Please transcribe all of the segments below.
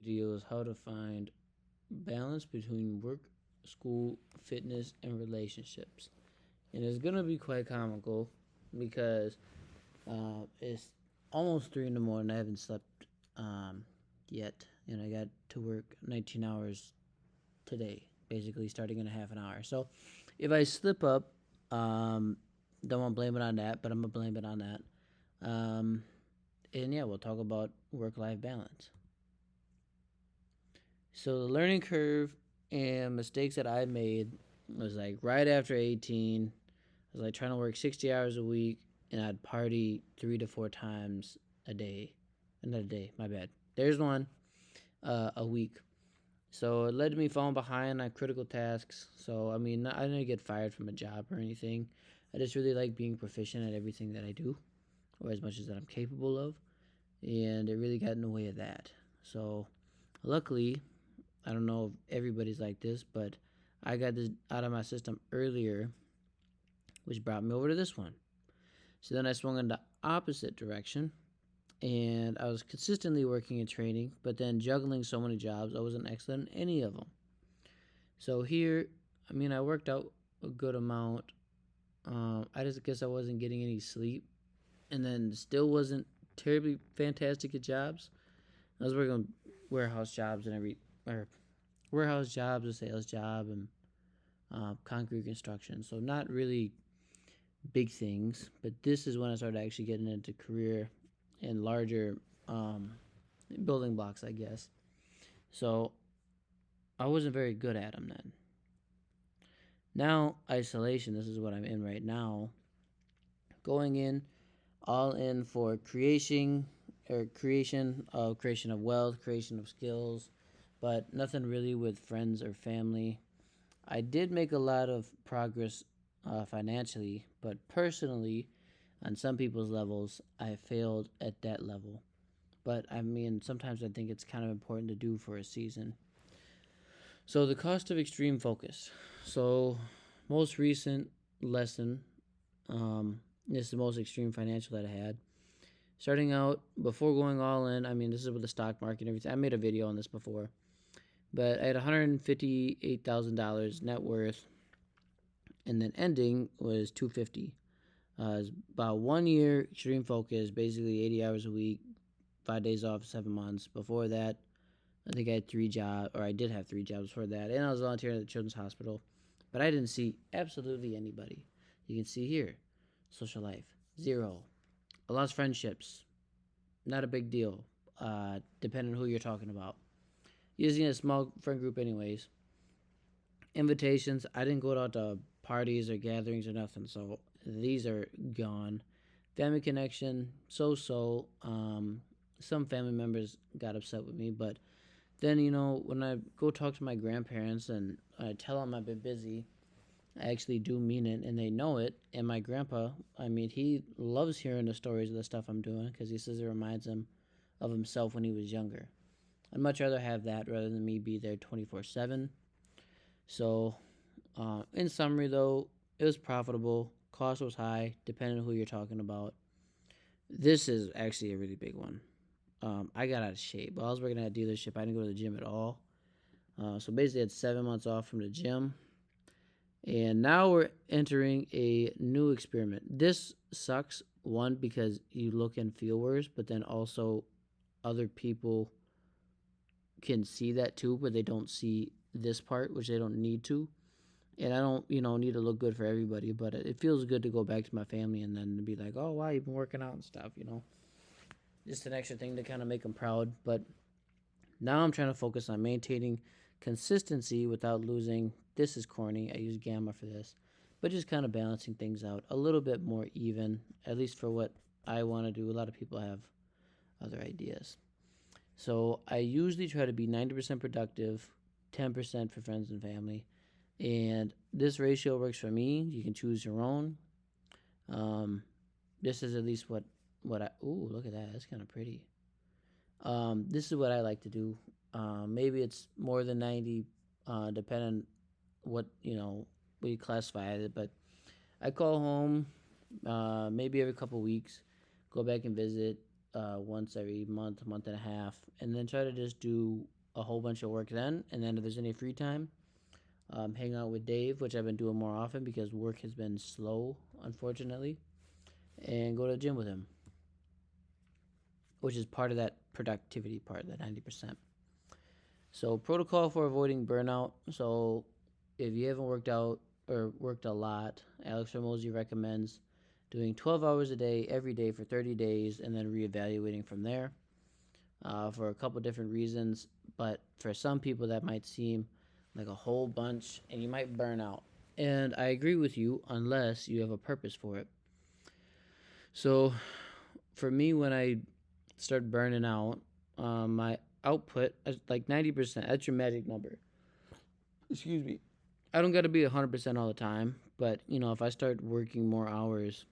Video is how to find balance between work, school, fitness, and relationships. And it's gonna be quite comical because it's almost 3 in the morning. I haven't slept yet, and I got to work 19 hours today, basically starting in a half an hour. So if I slip up, don't want to blame it on that, but I'm gonna blame it on that. Um, and yeah, we'll talk about work-life balance. So the learning curve and mistakes that I made was like right after 18. I was like trying to work 60 hours a week, and I'd party 3 to 4 times a day. Another day, my bad. There's one a week. So it led to me falling behind on critical tasks. So I mean, I didn't get fired from a job or anything. I just really like being proficient at everything that I do, or as much as that I'm capable of, and it really got in the way of that. So luckily, I don't know if everybody's like this, but I got this out of my system earlier, which brought me over to this one. So then I swung in the opposite direction, and I was consistently working and training, but then juggling so many jobs, I wasn't excellent in any of them. So here, I mean, I worked out a good amount. I just guess I wasn't getting any sleep, and then still wasn't terribly fantastic at jobs. I was working warehouse jobs and or warehouse jobs, a sales job, and concrete construction. So not really big things, but this is when I started actually getting into career and larger um, building blocks, I guess. So I wasn't very good at them then. Now isolation. This is what I'm in right now. Going in, all in for creation of wealth, creation of skills, but nothing really with friends or family. I did make a lot of progress financially, but personally, on some people's levels, I failed at that level. But I mean, sometimes I think it's kind of important to do for a season. So, the cost of extreme focus. So, most recent lesson, this is the most extreme financial that I had. Starting out, before going all in, I mean, this is with the stock market and everything. I made a video on this before. But I had $158,000 net worth, and then ending was 250. It's about 1 year extreme focus, basically 80 hours a week, 5 days off, 7 months. Before that, I think I had 3 jobs, or I did have 3 jobs before that, and I was volunteering at the Children's Hospital. But I didn't see absolutely anybody. You can see here, social life, 0. I lost friendships, not a big deal, depending on who you're talking about. Using a small friend group anyways. Invitations, I didn't go out to parties or gatherings or nothing, so these are gone. Family connection, so. Some family members got upset with me, but then, when I go talk to my grandparents and I tell them I've been busy, I actually do mean it, and they know it. And my grandpa, I mean, he loves hearing the stories of the stuff I'm doing because he says it reminds him of himself when he was younger. I'd much rather have that rather than me be there 24/7. So, in summary, though, it was profitable. Cost was high, depending on who you're talking about. This is actually a really big one. I got out of shape. While I was working at a dealership, I didn't go to the gym at all. So basically, I had 7 months off from the gym. And now we're entering a new experiment. This sucks, one, because you look and feel worse, but then also other people can see that too, but they don't see this part, which they don't need to. And I don't, need to look good for everybody, but it feels good to go back to my family and then be like, oh, wow, you've been working out and stuff. Just an extra thing to kind of make them proud. But now I'm trying to focus on maintaining consistency without losing. This is corny. I use gamma for this. But just kind of balancing things out a little bit more even, at least for what I want to do. A lot of people have other ideas. So I usually try to be 90% productive, 10% for friends and family. And this ratio works for me. You can choose your own. This is at least what I. Ooh, look at that. That's kind of pretty. This is what I like to do. Maybe it's more than 90, depending what what you classify it. But I call home maybe every couple weeks, go back and visit. once every month, month and a half, and then try to just do a whole bunch of work then. And then if there's any free time, hang out with Dave, which I've been doing more often because work has been slow, unfortunately, and go to the gym with him, which is part of that productivity part, that 90%. So, protocol for avoiding burnout. So, if you haven't worked out or worked a lot, Alex Hormozy recommends doing 12 hours a day every day for 30 days and then reevaluating from there for a couple different reasons. But for some people, that might seem like a whole bunch and you might burn out. And I agree with you unless you have a purpose for it. So, for me, when I start burning out, my output is like 90%. That's your magic number. Excuse me. I don't got to be 100% all the time, but if I start working more hours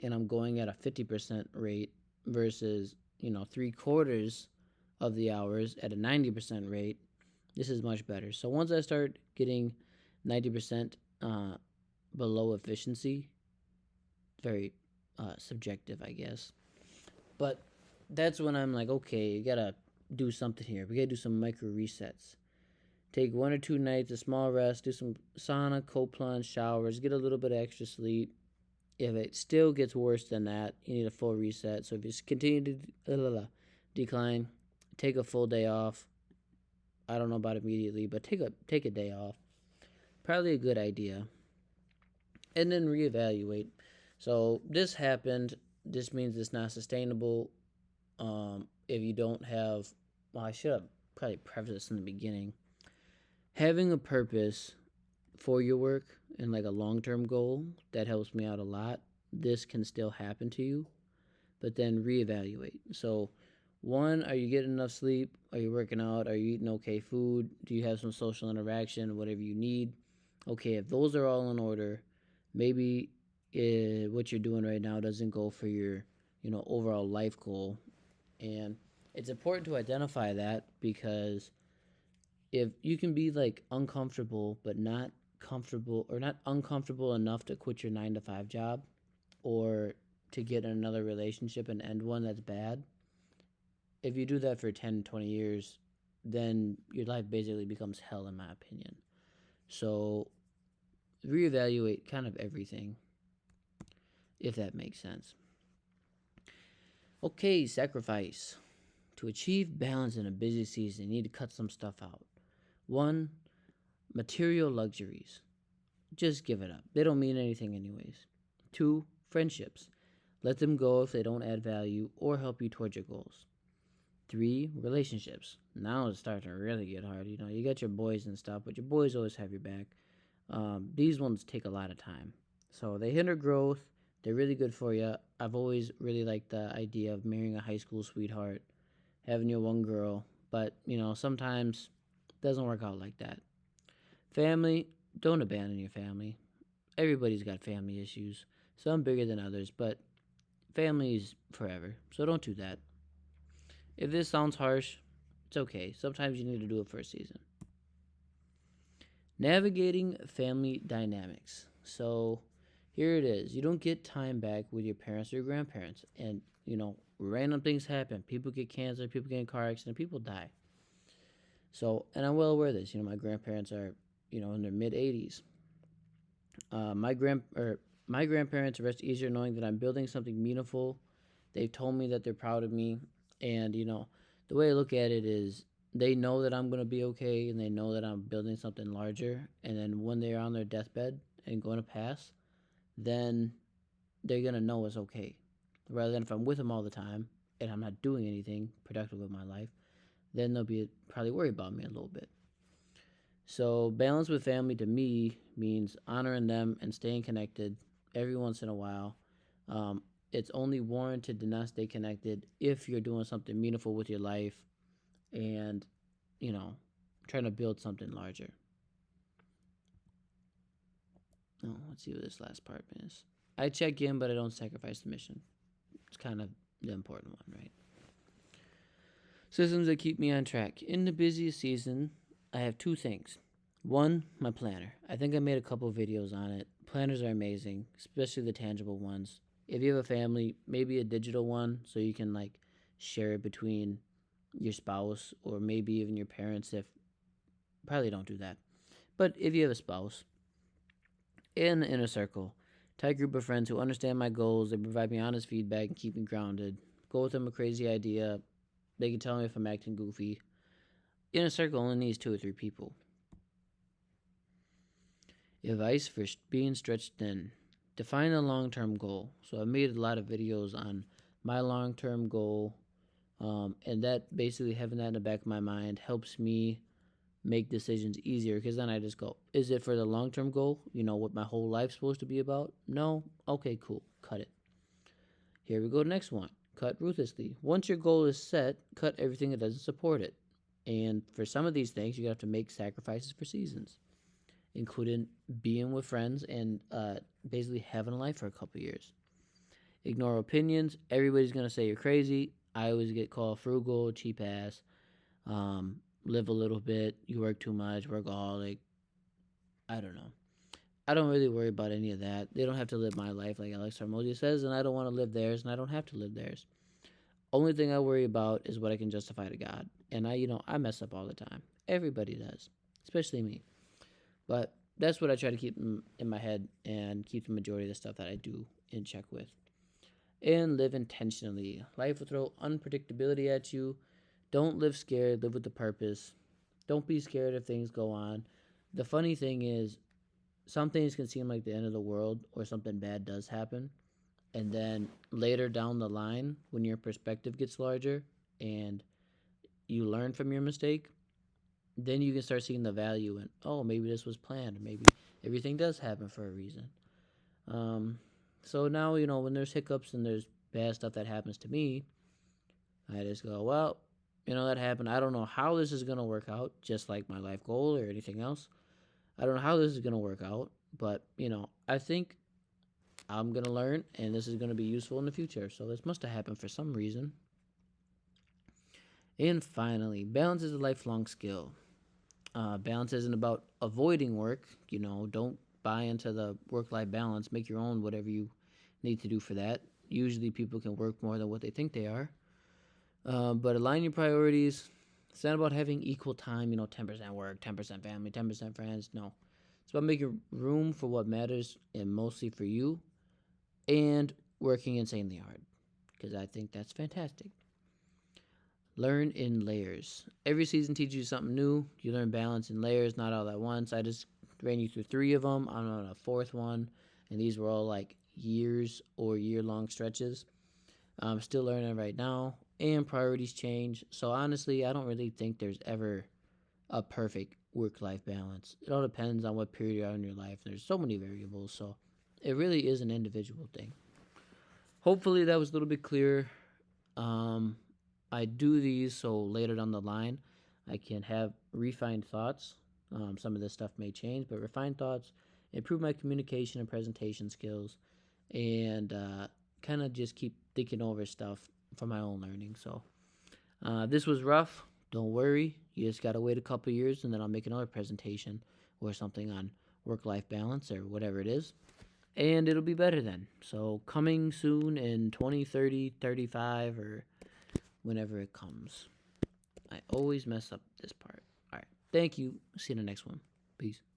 and I'm going at a 50% rate versus, 3/4 of the hours at a 90% rate, this is much better. So once I start getting 90% below efficiency, very subjective, I guess, but that's when I'm like, okay, you gotta do something here. We gotta do some micro resets. Take 1 or 2 nights, a small rest, do some sauna, cold plunge, showers, get a little bit of extra sleep. If it still gets worse than that, you need a full reset. So if you continue to decline, take a full day off. I don't know about immediately, but take a day off. Probably a good idea. And then reevaluate. So this happened. This means it's not sustainable. If you don't have, well, I should have probably prefaced this in the beginning. Having a purpose for your work and like a long-term goal, that helps me out a lot. This can still happen to you, but then reevaluate. So, one, are you getting enough sleep? Are you working out? Are you eating okay food? Do you have some social interaction? Whatever you need. Okay, if those are all in order, maybe what you're doing right now doesn't go for your, overall life goal. And it's important to identify that because if you can be like uncomfortable but not comfortable or not uncomfortable enough to quit your 9 to 5 job or to get in another relationship and end one that's bad, if you do that for 10 20 years, then your life basically becomes hell, in my opinion. So reevaluate kind of everything, if that makes sense. Okay, sacrifice. To achieve balance in a busy season, you need to cut some stuff out. 1, material luxuries. Just give it up. They don't mean anything anyways. 2, friendships. Let them go if they don't add value or help you towards your goals. 3, relationships. Now it's starting to really get hard. You got your boys and stuff, but your boys always have your back. These ones take a lot of time. So they hinder growth. They're really good for you. I've always really liked the idea of marrying a high school sweetheart, having your one girl, but, sometimes it doesn't work out like that. Family, don't abandon your family. Everybody's got family issues, some bigger than others, but family's forever, so don't do that. If this sounds harsh, it's okay. Sometimes you need to do it for a season. Navigating family dynamics. So here it is. You don't get time back with your parents or your grandparents. And, random things happen. People get cancer, people get in car accident, people die. So, and I'm well aware of this. My grandparents are, in their mid-80s. My grandparents rest easier knowing that I'm building something meaningful. They've told me that they're proud of me. And, the way I look at it is they know that I'm going to be okay and they know that I'm building something larger. And then when they're on their deathbed and going to pass, then they're going to know it's okay. Rather than if I'm with them all the time and I'm not doing anything productive with my life, then they'll be probably worried about me a little bit. So balance with family to me means honoring them and staying connected every once in a while. It's only warranted to not stay connected if you're doing something meaningful with your life and, trying to build something larger. Oh, let's see what this last part is. I check in, but I don't sacrifice the mission. It's kind of the important one, right? Systems that keep me on track. In the busiest season, I have 2 things. 1, my planner. I think I made a couple videos on it. Planners are amazing, especially the tangible ones. If you have a family, maybe a digital one so you can like share it between your spouse or maybe even your parents. If probably don't do that, but if you have a spouse, in the inner circle, tight group of friends who understand my goals, they provide me honest feedback and keep me grounded. Go with them a crazy idea, they can tell me if I'm acting goofy. Inner circle only needs 2 or 3 people. Advice for being stretched thin. Define a long term goal. So I've made a lot of videos on my long term goal, and that basically having that in the back of my mind helps me make decisions easier because then I just go, is it for the long term goal? You know, what my whole life's supposed to be about? No? Okay, cool. Cut it. Here we go. Next one. Cut ruthlessly. Once your goal is set, cut everything that doesn't support it. And for some of these things, you have to make sacrifices for seasons, including being with friends and basically having a life for a couple years. Ignore opinions. Everybody's going to say you're crazy. I always get called frugal, cheap ass, live a little bit, you work too much, workaholic. I don't know. I don't really worry about any of that. They don't have to live my life like Alex Harmosia says, and I don't want to live theirs, and I don't have to live theirs. Only thing I worry about is what I can justify to God. And I mess up all the time. Everybody does, especially me. But that's what I try to keep in my head and keep the majority of the stuff that I do in check with. And live intentionally. Life will throw unpredictability at you. Don't live scared, live with the purpose. Don't be scared if things go on. The funny thing is, some things can seem like the end of the world or something bad does happen. And then later down the line, when your perspective gets larger and you learn from your mistake, then you can start seeing the value in, oh, maybe this was planned, or maybe everything does happen for a reason. So now, when there's hiccups and there's bad stuff that happens to me, I just go, well, that happened. I don't know how this is going to work out, just like my life goal or anything else. I don't know how this is going to work out, but, I think I'm going to learn and this is going to be useful in the future. So this must have happened for some reason. And finally, balance is a lifelong skill. Balance isn't about avoiding work. Don't buy into the work-life balance. Make your own whatever you need to do for that. Usually people can work more than what they think they are. But align your priorities. It's not about having equal time, 10% work, 10% family, 10% friends. No. It's about making room for what matters and mostly for you and working insanely hard because I think that's fantastic. Learn in layers. Every season teaches you something new. You learn balance in layers, not all at once. I just ran you through 3 of them. I'm on a 4th one, and these were all like years or year-long stretches. I'm still learning right now, and priorities change. So honestly, I don't really think there's ever a perfect work-life balance. It all depends on what period you're in your life. There's so many variables, so it really is an individual thing. Hopefully that was a little bit clearer. I do these so later down the line I can have refined thoughts. Some of this stuff may change, but refined thoughts, improve my communication and presentation skills, and kind of just keep thinking over stuff for my own learning. So this was rough. Don't worry. You just got to wait a couple years, and then I'll make another presentation or something on work-life balance or whatever it is. And it'll be better then. So coming soon in 2030, 35, or whenever it comes. I always mess up this part. All right. Thank you. See you in the next one. Peace.